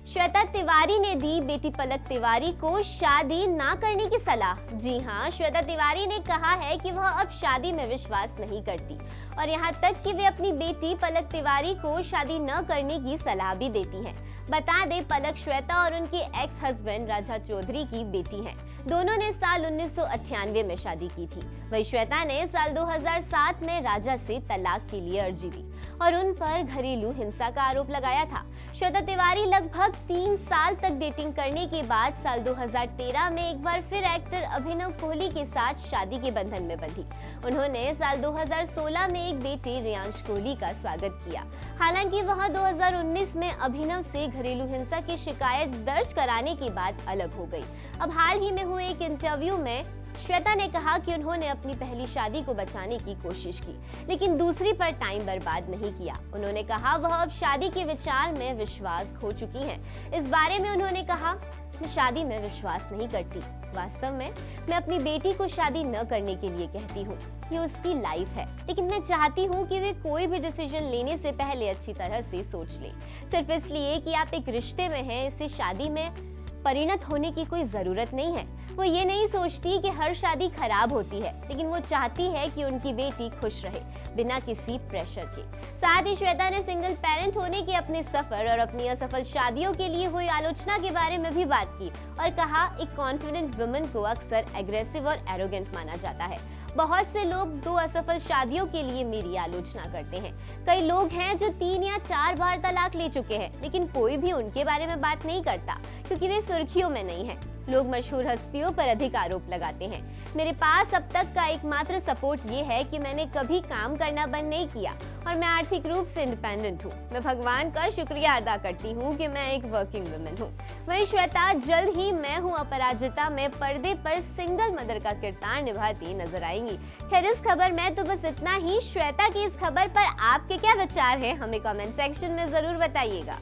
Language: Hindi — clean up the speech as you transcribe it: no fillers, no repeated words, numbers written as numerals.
श्वेता तिवारी ने दी बेटी पलक तिवारी को शादी ना करने की सलाह। जी हाँ, श्वेता तिवारी ने कहा है कि वह अब शादी में विश्वास नहीं करती और यहाँ तक कि वे अपनी बेटी पलक तिवारी को शादी न करने की सलाह भी देती हैं। बता दें, पलक श्वेता और उनके एक्स हस्बैंड राजा चौधरी की बेटी हैं। दोनों ने साल 1998 में शादी की थी। वही श्वेता ने साल 2007 में राजा से तलाक के लिए अर्जी दी और उन पर घरेलू हिंसा का आरोप लगाया था। श्वेता तिवारी लगभग 3 साल तक डेटिंग करने के बाद साल 2013 में एक बार फिर एक्टर अभिनव कोहली के साथ शादी के बंधन में बंधी। उन्होंने साल 2016 में एक बेटे रियांश कोहली का स्वागत किया। हालांकि वह 2019 में अभिनव से घरेलू हिंसा की शिकायत दर्ज कराने के बाद अलग हो गई। अब हाल ही में हुए एक इंटरव्यू में श्वेता ने कहा कि उन्होंने अपनी पहली शादी को बचाने की कोशिश की, लेकिन दूसरी पर टाइम बर्बाद नहीं किया। उन्होंने कहा वह अब शादी के विचार में विश्वास खो चुकी हैं। इस बारे में उन्होंने कहा, मैं शादी में विश्वास नहीं करती। वास्तव में मैं अपनी बेटी को शादी न करने के लिए कहती हूँ। ये उसकी लाइफ है, लेकिन मैं चाहती हूँ कि वे कोई भी डिसीजन लेने से पहले अच्छी तरह से सोच ले। सिर्फ इसलिए कि आप एक रिश्ते में हैं, इससे शादी में परिणत होने की कोई जरूरत नहीं है। वो ये नहीं सोचती कि हर शादी खराब होती है, लेकिन वो चाहती है कि उनकी बेटी खुश रहे बिना किसी प्रेशर के। साथ ही श्वेता ने सिंगल पेरेंट होने के अपने सफर और अपनी असफल शादियों के लिए हुई आलोचना के बारे में भी बात की और कहा, एक कॉन्फिडेंट वुमन को अक्सर एग्रेसिव और एरोगेंट माना जाता है। बहुत से लोग 2 असफल शादियों के लिए मेरी आलोचना करते हैं। कई लोग हैं जो 3 या 4 बार तलाक ले चुके हैं, लेकिन कोई भी उनके बारे में बात नहीं करता क्योंकि वे सुर्खियों में नहीं हैं। लोग मशहूर हस्तियों पर अधिक आरोप लगाते हैं। मेरे पास अब तक का एकमात्र सपोर्ट ये है कि मैंने कभी काम करना बंद नहीं किया और मैं आर्थिक रूप से इंडिपेंडेंट हूँ। मैं भगवान का शुक्रिया अदा करती हूँ कि मैं एक वर्किंग वुमन हूँ। वहीं श्वेता जल्द ही मैं हूँ अपराजिता में पर्दे पर सिंगल मदर का किरदार निभाती नजर आएंगी। खैर, इस खबर में तो बस इतना ही। श्वेता की इस खबर पर आपके क्या विचार हैं, हमें कमेंट सेक्शन में जरूर बताइएगा।